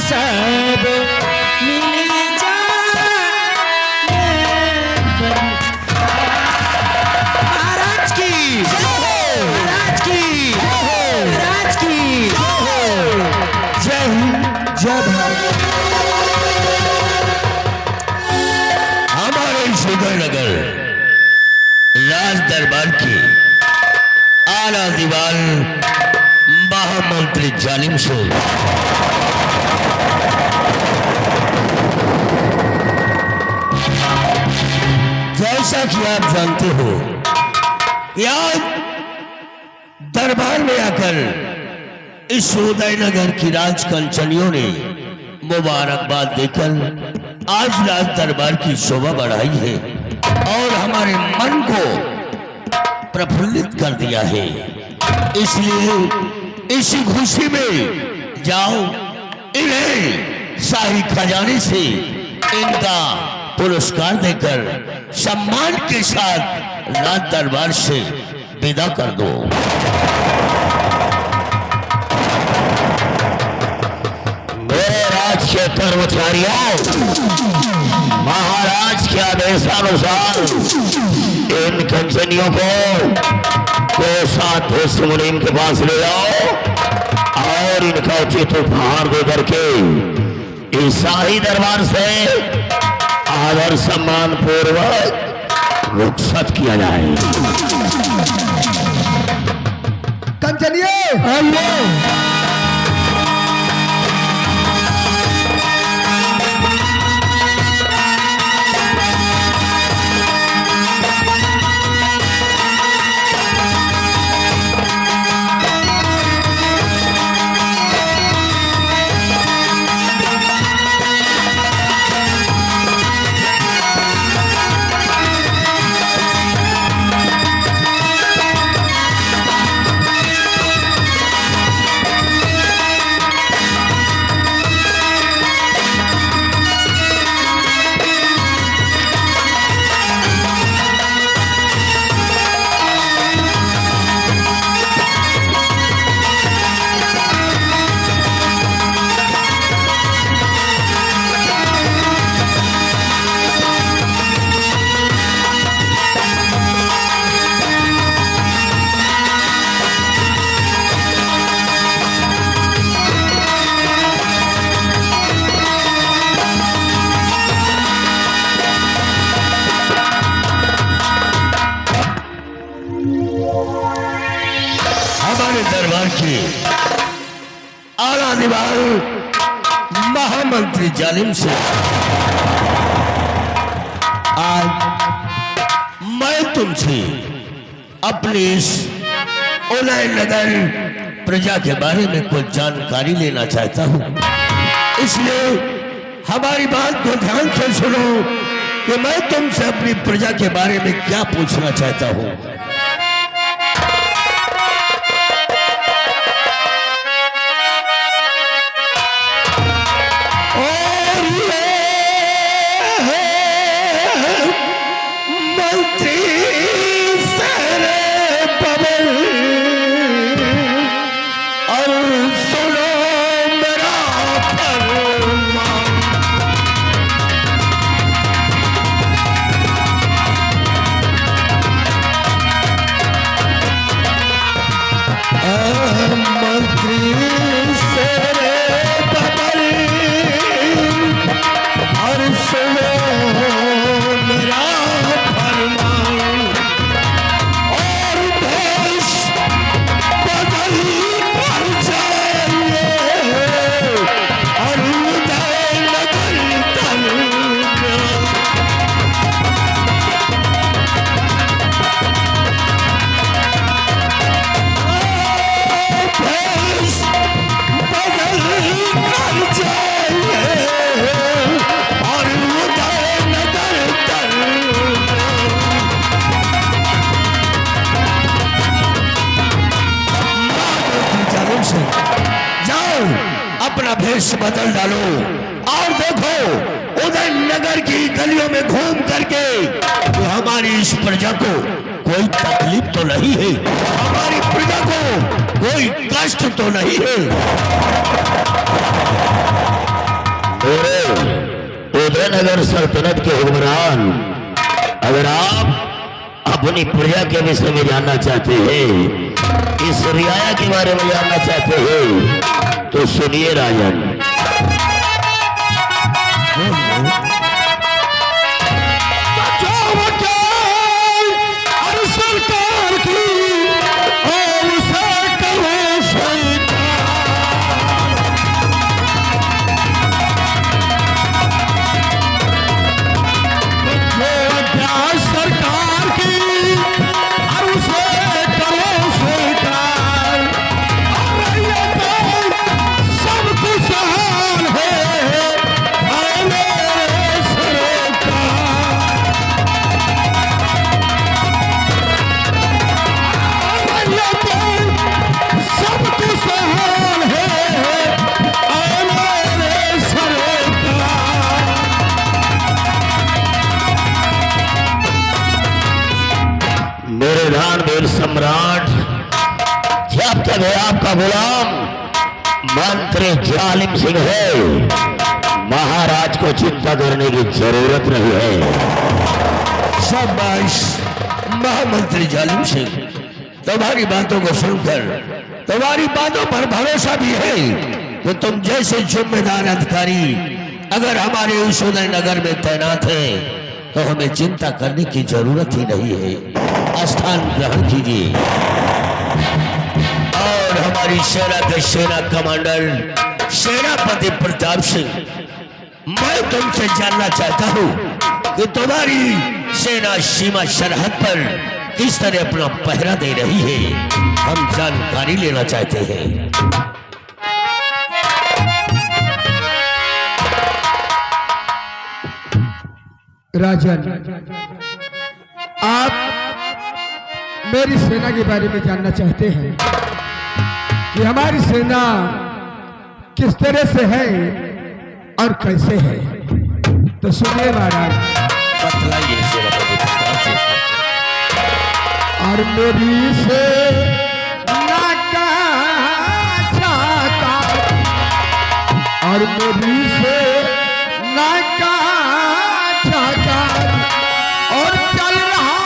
सब मिल जाए। महाराज की महाराज की महाराज की जय हिंद जय भारत। हमारे श्रीनगर राज दरबार की आला दीवान महामंत्री जालिम से जैसा कि आप जानते हो कि आज दरबार में आकर इस उदयनगर की राजकंचनियों ने मुबारकबाद देकर आज राज दरबार की शोभा बढ़ाई है और हमारे मन को प्रफुल्लित कर दिया है। इसलिए इसी खुशी में जाओ इन्हें शाही खजाने से इनका पुरस्कार देकर सम्मान के साथ राज दरबार से विदा कर दो। मेरे राज के कर्मचारियों, महाराज के आदेशानुसार इन कंचनियों को साथ मुनीम के पास ले जाओ और इनका उचित उपहार दे करके इस शाही दरबार से आदर सम्मान पूर्वक रुखसत किया जाए। कंचनिए दरबार की आला दीवान महामंत्री जालिम से आज मैं तुमसे अपनी इस उदयनगर प्रजा के बारे में कुछ जानकारी लेना चाहता हूं। इसलिए हमारी बात को ध्यान से सुनो कि मैं तुमसे अपनी प्रजा के बारे में क्या पूछना चाहता हूं। अपना भेष बदल डालो और देखो उदयनगर की गलियों में घूम करके तो हमारी इस प्रजा को कोई तकलीफ तो नहीं है, हमारी प्रजा को कोई कष्ट तो नहीं है। मेरे उदयनगर सल्तनत के हुक्मरान, अगर आप अपनी प्रजा के विषय में जानना चाहते हैं, इस रियाया के बारे में जानना चाहते हैं, तो सुनिए राजन। सरकार की और उसे करो सरकार की और उसे करो स्वीकार, और ये तो सब कुछ हाल है मेरे सरकार। ये तो सब कुछ हाल है मेरे सरकार। मेरे रणवीर सम्राट, जब तक है आपका गुलाम मंत्री जालिम सिंह है, महाराज को चिंता करने की जरूरत नहीं है। शाबाश महामंत्री जालिम सिंह, तुम्हारी बातों को सुनकर तुम्हारी बातों पर भरोसा भी है कि तुम जैसे जिम्मेदार अधिकारी अगर हमारे उस उदय नगर में तैनात हैं तो हमें चिंता करने की जरूरत ही नहीं है। स्थान ग्रहण कीजिए। और हमारी सेना के सेना कमांडर सेनापति प्रताप सिंह, मैं तुमसे जानना चाहता हूं कि तुम्हारी सेना सीमा सरहद पर किस तरह अपना पहरा दे रही है, हम जानकारी लेना चाहते हैं। राजन, आप मेरी सेना के बारे में जानना चाहते हैं कि हमारी सेना किस तरह से है और कैसे है, तो सुनिए महाराज। बतलाइए सेनापति प्रताप सिंह। और मेरी सेना का चाहता, और मेरी सेना का चाहता, और चल रहा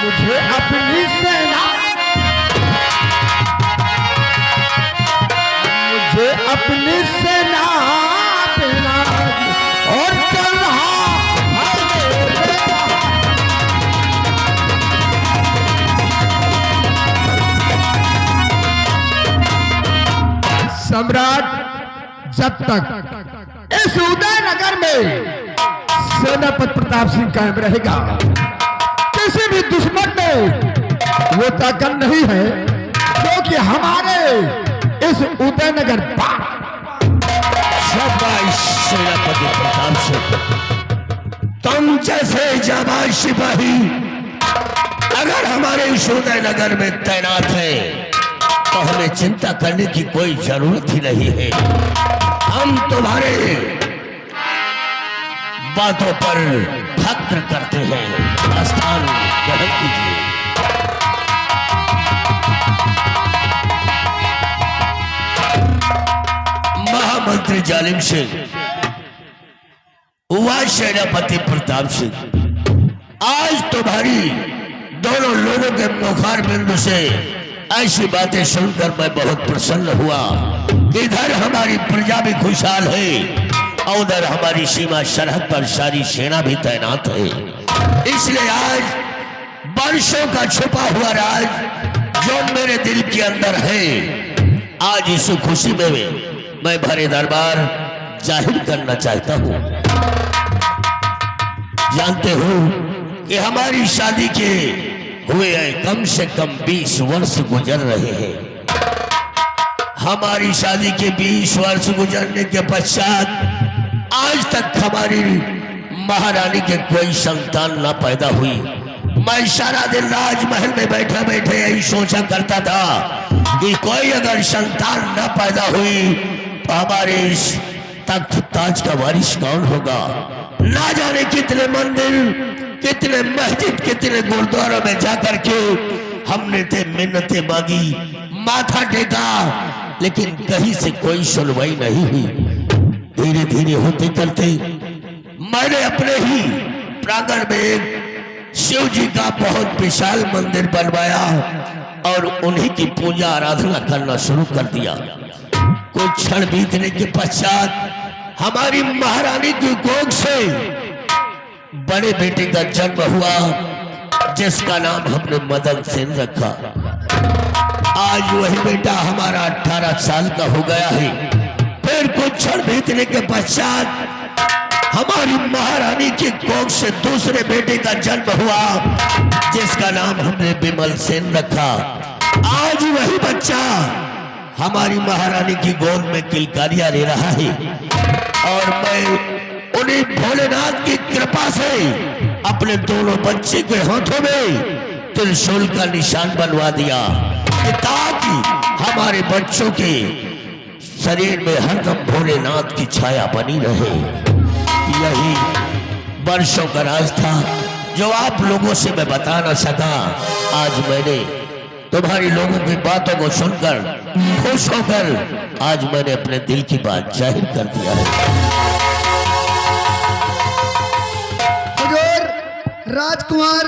मुझे अपनी सेना, मुझे अपनी सेना देना, और चल रहा सम्राट। जब तक इस उदयनगर में सेनापति प्रताप सिंह कायम रहेगा, किसी भी दुश्मन में वो ताकत नहीं है क्योंकि हमारे इस उदयनगर पर सेनापति प्रताप सिंह, तुम जैसे जाबाज सिपाही अगर हमारे इस उदयनगर में तैनात है तो हमें चिंता करने की कोई जरूरत ही नहीं है। हम तुम्हारे बातों पर फक्र करते हैं। स्थान ग्रहण कीजिए। महामंत्री जालिम सिंह, व सेनापति प्रताप सिंह, आज तुम्हारी दोनों लोगों के मुखार बिंदु से ऐसी बातें सुनकर मैं बहुत प्रसन्न हुआ कि इधर हमारी प्रजा भी खुशहाल है और उधर हमारी सीमा सरहद पर सारी सेना भी तैनात है। इसलिए आज वर्षों का छुपा हुआ राज जो मेरे दिल के अंदर है, आज इस खुशी में मैं भरे दरबार जाहिर करना चाहता हूं। जानते हो कि हमारी शादी के हुए कम से कम 20 वर्ष गुजर रहे हैं। हमारी शादी के 20 वर्ष गुजरने के पश्चात आज तक हमारी महारानी के कोई संतान ना पैदा हुई। मैं सारा दिन राजमहल में बैठे बैठे यही सोचा करता था कि कोई अगर संतान न पैदा हुई तो हमारे इस तख्त ताज का वारिस कौन होगा। ना जाने कितने मंदिर, कितने मस्जिद, कितने गुरुद्वारों में जाकर के हमने ते मिन्नतें मांगी, माथा टेका, लेकिन कहीं से कोई सुनवाई नहीं हुई। धीरे धीरे होते करते मैंने अपने ही प्रांगण में शिव जी का बहुत विशाल मंदिर बनवाया और उन्हीं की पूजा आराधना करना शुरू कर दिया। कुछ क्षण बीतने के पश्चात हमारी महारानी की गोद से बड़े बेटे का जन्म हुआ, जिसका नाम हमने मदन सेन रखा। आज वही बेटा हमारा 18 साल का हो गया है। फिर कुछ क्षण बीतने के पश्चात हमारी महारानी की कोख से दूसरे बेटे का जन्म हुआ, जिसका नाम हमने विमल सेन रखा। आज वही बच्चा हमारी महारानी की गोद में किलकारियां ले रहा है और मैं उन्हीं भोलेनाथ की कृपा से अपने दोनों बच्चे के हाथों में त्रिशूल का निशान बनवा दिया, ताकि हमारे बच्चों के शरीर में हरदम भोलेनाथ की छाया बनी रहे। यही वर्षों का राज था जो आप लोगों से मैं बता न सका। आज मैंने तुम्हारी लोगों की बातों को सुनकर खुश होकर आज मैंने अपने दिल की बात जाहिर कर दिया है। हुजूर, राजकुमार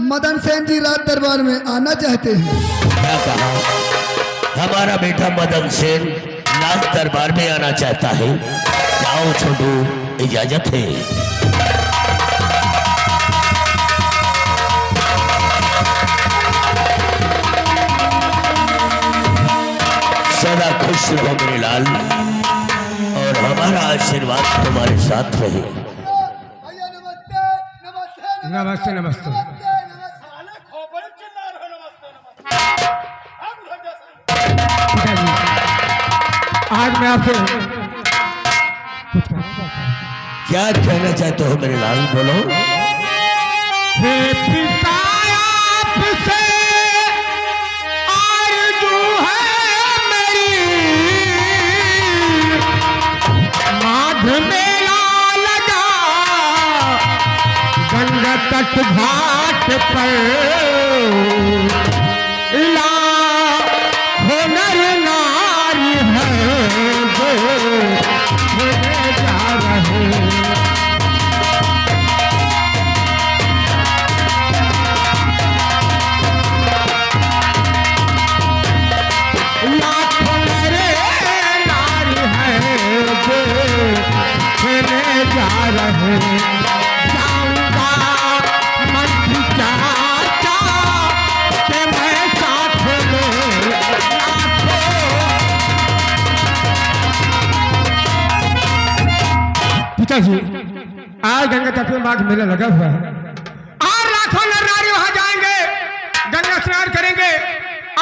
मदन सेन जी राज दरबार में आना चाहते हैं। क्या कहा? हमारा बेटा मदन सेन राज दरबार में आना चाहता है। जाओ छोटू, इजाजत है। सदा खुश रहो मेरे लाल, और हमारा आशीर्वाद तुम्हारे साथ रहे। भैया नमस्ते नमस्ते नमस्ते नमस्ते। आज मैं आपसे क्या कहना चाहते हो मेरे लाल, बोलो। हे पिता, आपसे आरज़ू है मेरी, माघ मेला लगा गंगा तट घाट पर, लाखों नर नारी हैं जो होने जा रहे। लाखों नरे नारी हैं जो होने जा रहे। जाऊंगा मंत्री चाचा के मैं साथ में, पिताजी आज गंगा तट में माघ मेला लगा हुआ है और लाखों नर नारी वहां जाएंगे, गंगा स्नान करेंगे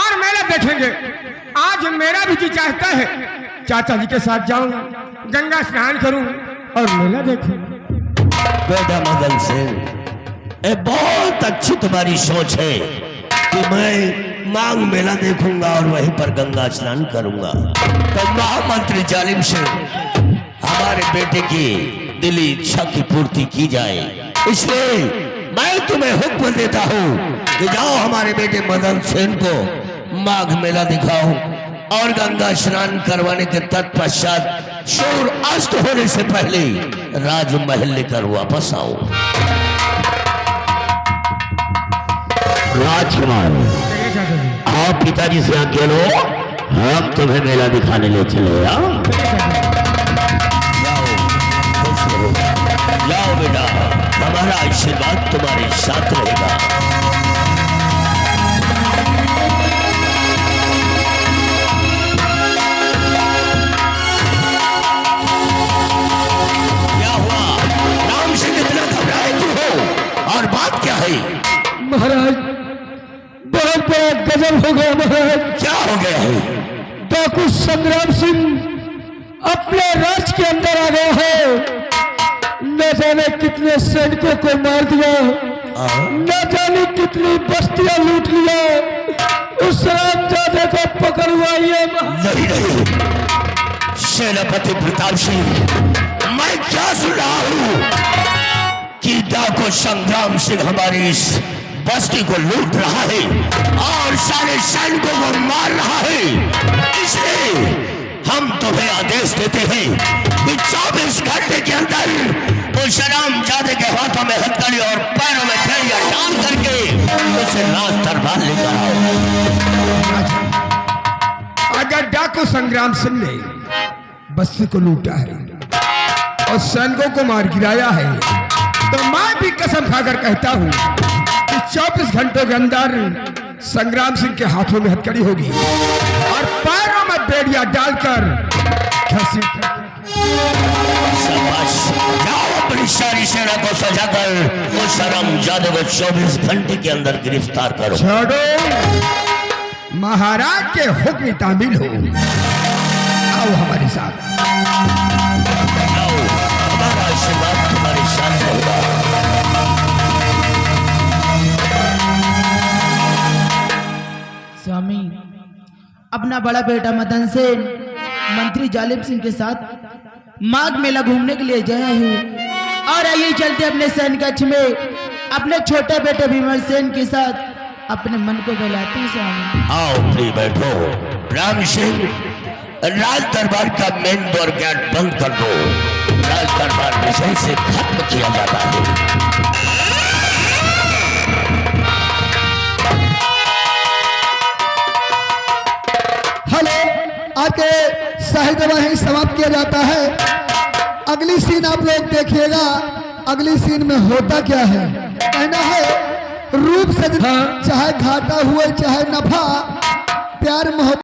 और मेला देखेंगे। आज मेरा भी जी चाहता है चाचा जी के साथ जाऊं, गंगा स्नान करूं और मेला देखूं। बेटा मदन सेन, ये बहुत अच्छी तुम्हारी सोच है कि मैं माघ मेला देखूंगा और वहीं पर गंगा स्नान करूंगा। तो महामंत्री जालिम से हमारे बेटे की दिली इच्छा की पूर्ति की जाए, इसलिए मैं तुम्हें हुक्म देता हूँ कि जाओ हमारे बेटे मदन सेन को माघ मेला दिखाओ और गंगा स्नान करवाने के तत्पश्चात सूर्य अस्त होने से पहले राजमहल लेकर वापस आओ। राजकुमार, आप पिताजी से आज्ञा लो, हम तुम्हें मेला दिखाने ले चले। जाओ बेटा, हमारा आशीर्वाद तुम्हारे साथ रहेगा। गजब हो गया महाराज। क्या हो गया है? डाकू संग्राम सिंह अपने राज्य के अंदर आ गया है। न जाने कितने सैनिकों को मार दिया, न जाने कितनी बस्तियां लूट लिया। उस रामजादे को पकड़वाइए। नहीं नहीं, सेनापति प्रताप सिंह, मैं क्या सुन रहा हूँ कि डाकू संग्राम सिंह हमारी इस बस्ती को लूट रहा है और सारे सैनिकों को मार रहा है। इसलिए हम तुम्हें आदेश देते हैं कि 24 घंटे के अंदर उस रामजादे के हाथों में हथकड़ी और पैरों में थैलियां डाल करके उसे राज दरबार लेकर आओ। अगर डाकू संग्राम सिंह ने बस्ती को लूटा है और सैनिकों को मार गिराया है, तो मैं भी कसम खाकर कहता हूं कि 24 घंटों के अंदर संग्राम सिंह के हाथों में हथकड़ी होगी और पैरों में बेड़ियां डालकर घसीट। शाबाश, जाओ अपनी सारी सेना को सजाकर उस रामजादे को 24 घंटे के अंदर गिरफ्तार करो। छोड़ो, महाराज के हुक्म में तामील हो। आओ हमारे साथ। आओ, हमारा आशीर्वाद तुम्हारे साथ होगा। स्वामी, अपना बड़ा बेटा मदन सेन मंत्री जालिम सिंह के साथ माघ मेला घूमने के लिए गया हूँ और आइए चलते अपने सैन कक्ष में अपने छोटे बेटे विमल सेन के साथ अपने मन को बहलाते हैं। स्वामी आओ प्रिय बैठो। राम सिंह, राज दरबार का मेन द्वार गेट बंद कर दो। राज दरबार विजय से खत्म किया जाता है। हेलो, आके साहित्य वहीं समाप्त किया जाता है। अगली सीन आप लोग देखिएगा। अगली सीन में होता क्या है, कहना है रूप से चाहे घाटा हुए चाहे नफा, प्यार मोहब्बत